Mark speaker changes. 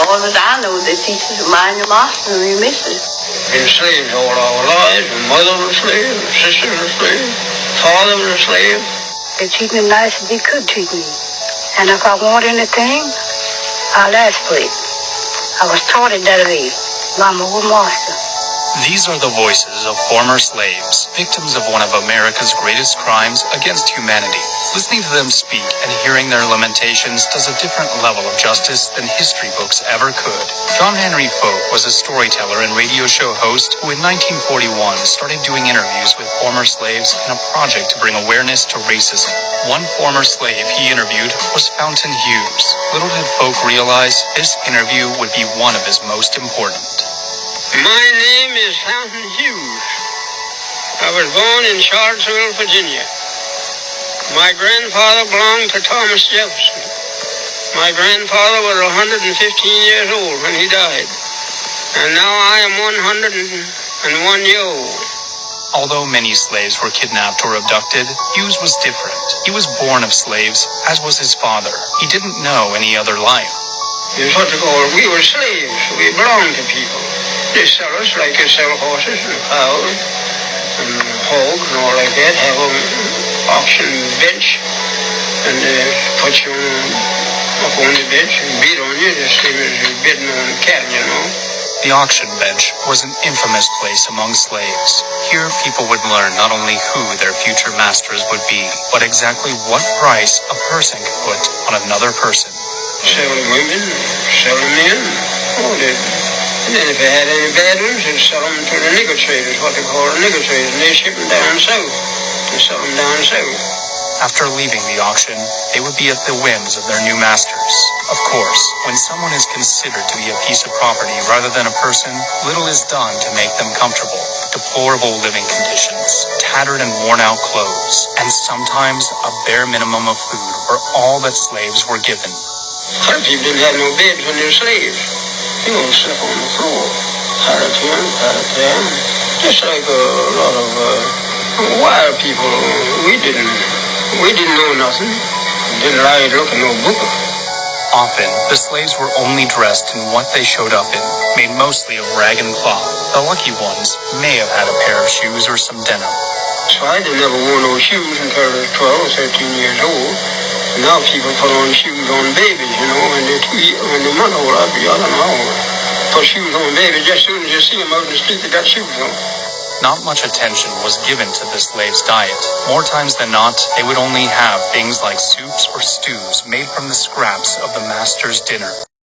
Speaker 1: all that I know, they teach us to mind your master and your missus.
Speaker 2: Been slaves all our lives. My mother was a slave, my sister was a slave, father was a slave.
Speaker 1: They treat me nice as they could treat me. And if I want anything, I'll ask for it. I was taught it that way by my old master.
Speaker 3: These are the voices of former slaves, victims of one of America's greatest crimes against humanity. Listening to them speak and hearing their lamentations does a different level of justice than history books ever could. John Henry Folk was a storyteller and radio show host who in 1941 started doing interviews with former slaves in a project to bring awareness to racism. One former slave he interviewed was Fountain Hughes. Little did Folk realize this interview would be one of his most important.
Speaker 2: My name is Fountain Hughes. I was born in Charlottesville, Virginia. My grandfather belonged to Thomas Jefferson. My grandfather was 115 years old when he died. And now I am 101 years old.
Speaker 3: Although many slaves were kidnapped or abducted, Hughes was different. He was born of slaves, as was his father. He didn't know any other life.
Speaker 2: It's what they call, we were slaves. We belonged to people. They sell us like they sell horses and cows and hogs and all like that. Have an auction bench and they put you up on the bench and beat on you the same as you're bidding on cattle, you know.
Speaker 3: The auction bench was an infamous place among slaves. Here people would learn not only who their future masters would be, but exactly what price a person could put on another person.
Speaker 2: Selling women, selling men, all that. And then if they had any bad ones, they'd sell them to the nigger traders, what they call the nigger traders, and they ship them down south and sell them down south.
Speaker 3: After leaving the auction, they would be at the whims of their new masters. Of course, when someone is considered to be a piece of property rather than a person, little is done to make them comfortable. Deplorable living conditions, tattered and worn-out clothes, and sometimes a bare minimum of food were all that slaves were given.
Speaker 2: Some people didn't have no beds when they were slaves. They all slept on the floor. Patted here, patted there. Just like a lot of wild people. We didn't know nothing. Didn't like to look at no book.
Speaker 3: Often, the slaves were only dressed in what they showed up in, made mostly of rag and cloth. The lucky ones may have had a pair of shoes or some denim.
Speaker 2: So I didn't ever wear no shoes until I was 12 or 13 years old. Now people put on shoes on babies, you know, when they're month old, I don't know. Put shoes on babies, just as soon as you see them out in the street, they got shoes on.
Speaker 3: Not much attention was given to the slaves' diet. More times than not, they would only have things like soups or stews made from the scraps of the master's dinner.